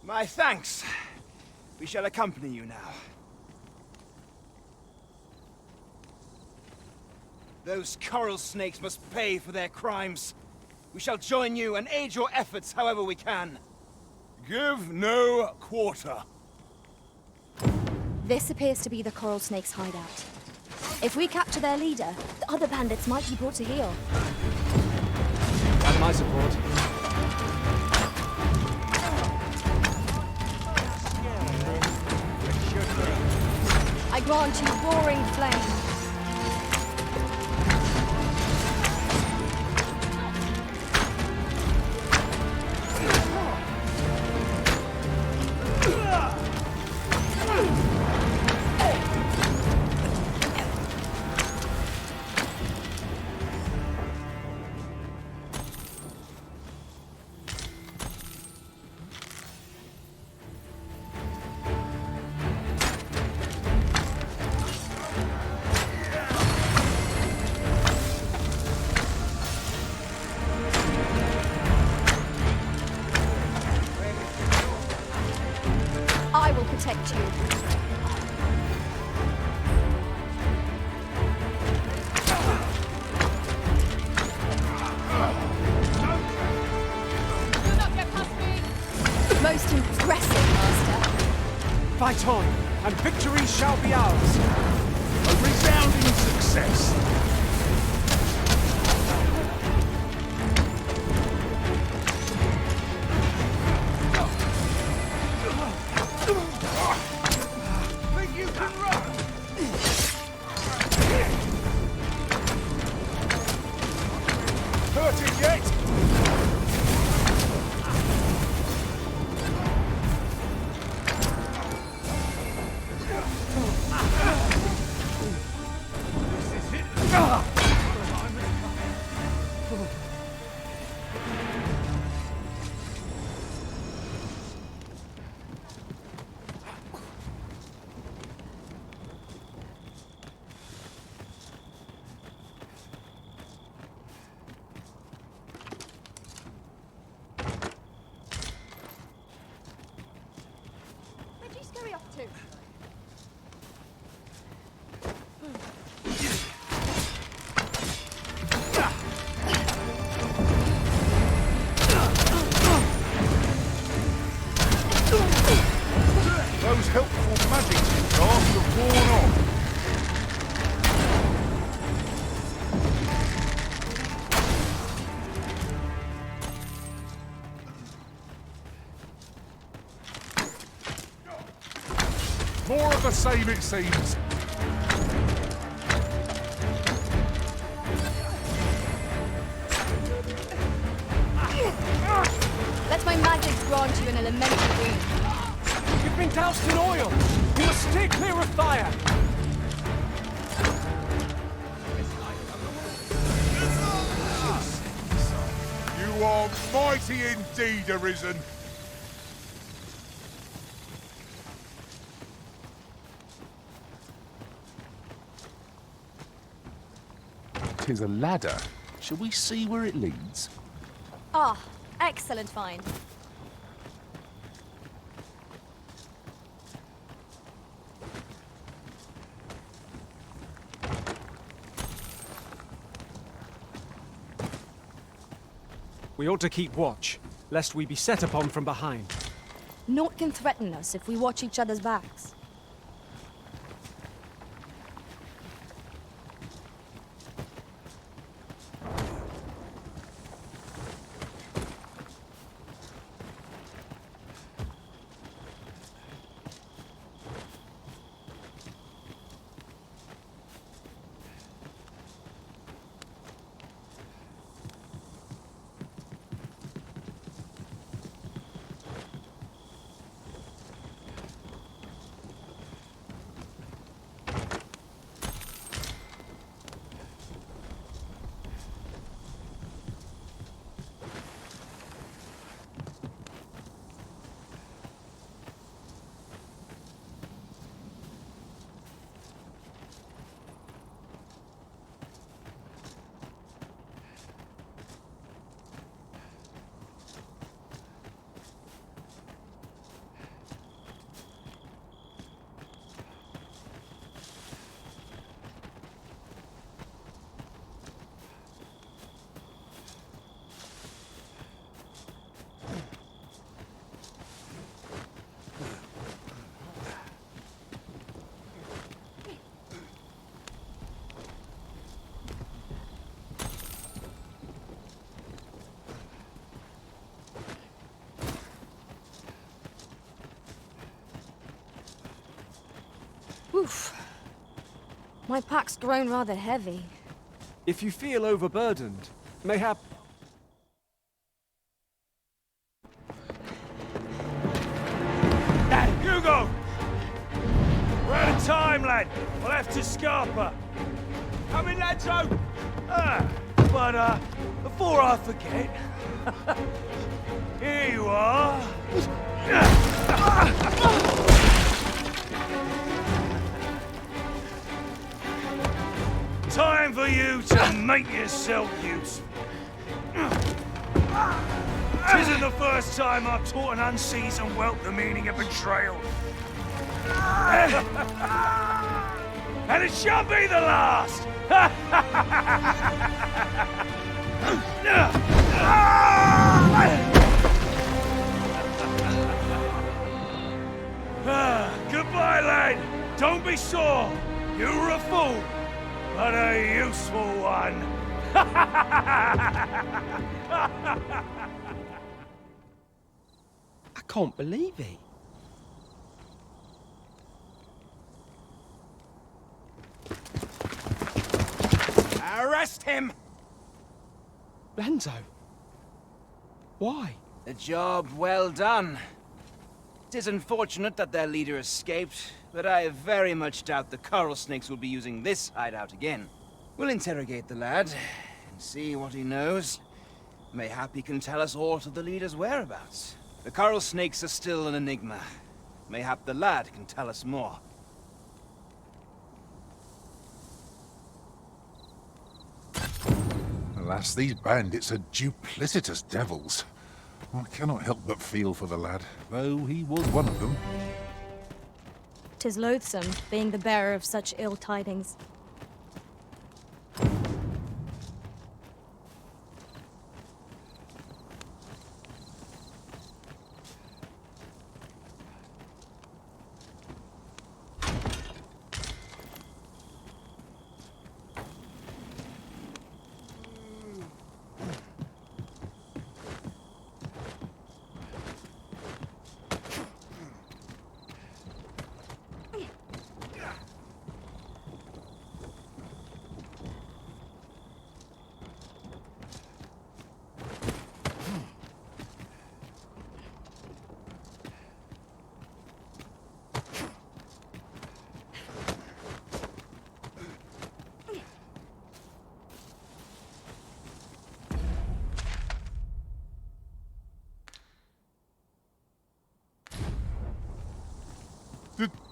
My thanks. We shall accompany you now. Those coral snakes must pay for their crimes. We shall join you and aid your efforts however we can. Give no quarter. This appears to be the coral snake's hideout. If we capture their leader, the other bandits might be brought to heel. Got my support. I grant you roaring flame. I will protect you. Do not get past me! Most impressive, Master. Fight on, and victory shall be ours. A resounding success. Think you can run? Hurting yet? not the same, it seems. Let my magic grant you an elemental wound. You've been doused in oil! You must steer clear of fire! You are mighty indeed, Arisen. Tis a ladder. Shall we see where it leads? Ah, excellent find. We ought to keep watch, lest we be set upon from behind. Naught can threaten us if we watch each other's backs. Oof. My pack's grown rather heavy. If you feel overburdened, mayhap... Hugo! We're out of time, lad. We'll have to scarper. Coming, lads, out. But before I forget... here you are. Time for you to make yourself useful. Tisn't the first time I've taught an unseasoned whelp the meaning of betrayal. And it shan't be the last! Goodbye, lad. Don't be sore. You were a fool, but a useful one. I can't believe it. Arrest him! Lanzo. Why? A job well done. It is unfortunate that their leader escaped, but I very much doubt the coral snakes will be using this hideout again. We'll interrogate the lad and see what he knows. Mayhap he can tell us aught of the leader's whereabouts. The coral snakes are still an enigma. Mayhap the lad can tell us more. Alas, these bandits are duplicitous devils. I cannot help but feel for the lad, though he was one of them. 'Tis loathsome, being the bearer of such ill tidings.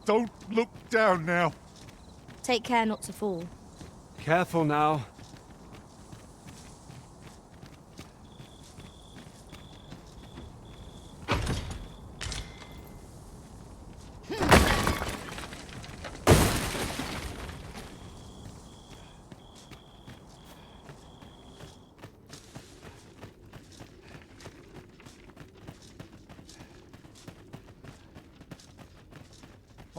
Don't look down now. Take care not to fall. Careful now.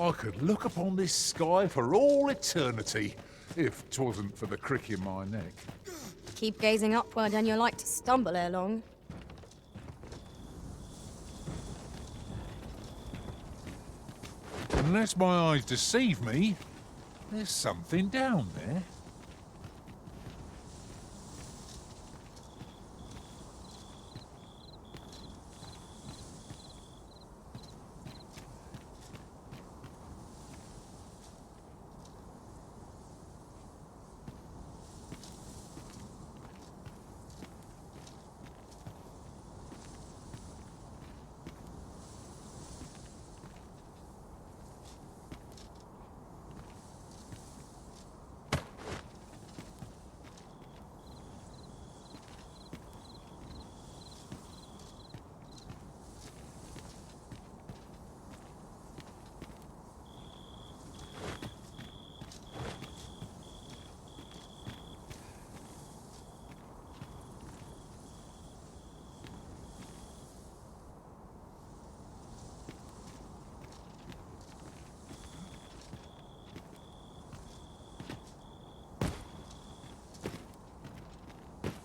I could look upon this sky for all eternity, if 'twasn't for the crick in my neck. Keep gazing upward and you're like to stumble ere long. Unless my eyes deceive me, there's something down there.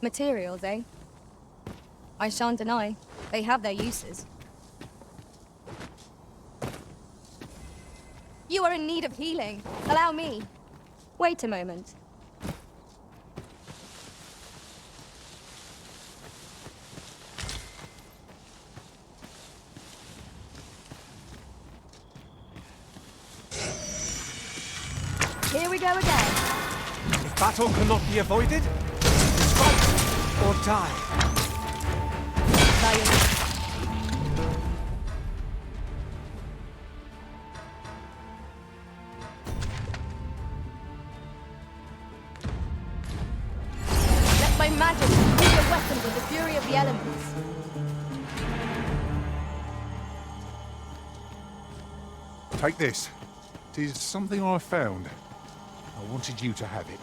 Materials, eh? I shan't deny. They have their uses. You are in need of healing. Allow me. Wait a moment. Here we go again. If battle cannot be avoided, fight or die. Let my magic be your weapon with the fury of the elements. Take this. 'Tis something I found. I wanted you to have it.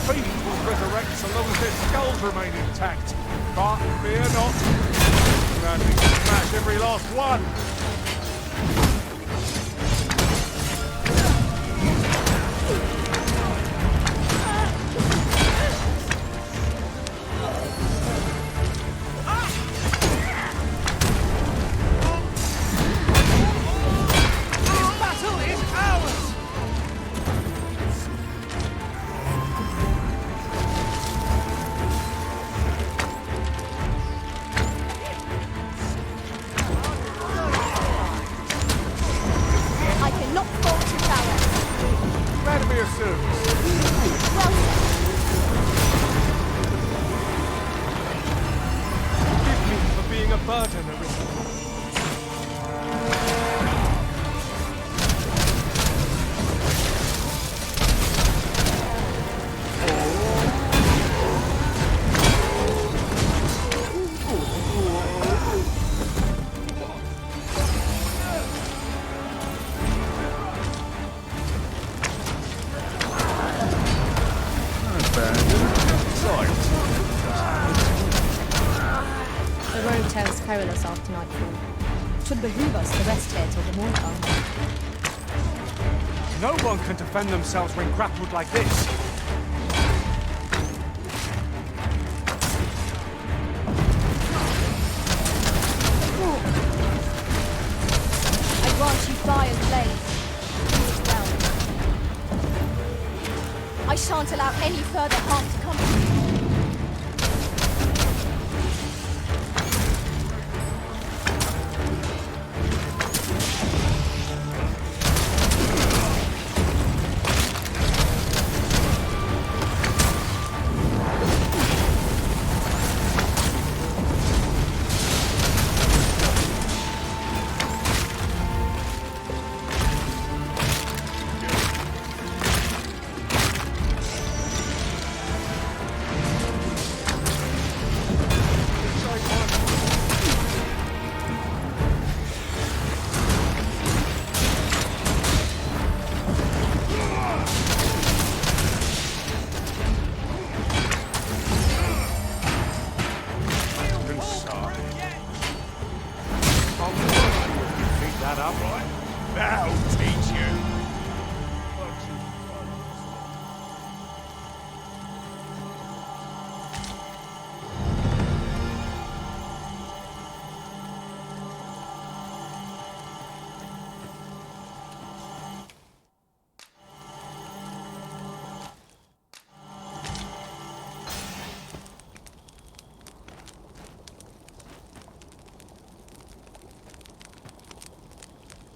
Fiends will resurrect so long as their skulls remain intact. But fear not. Gladly smash every last one. Perilous after nightfall. Should behoove us to rest here till the morn comes. No one can defend themselves when grappled like this. I grant you fire's blaze. Well, I shan't allow any further harm.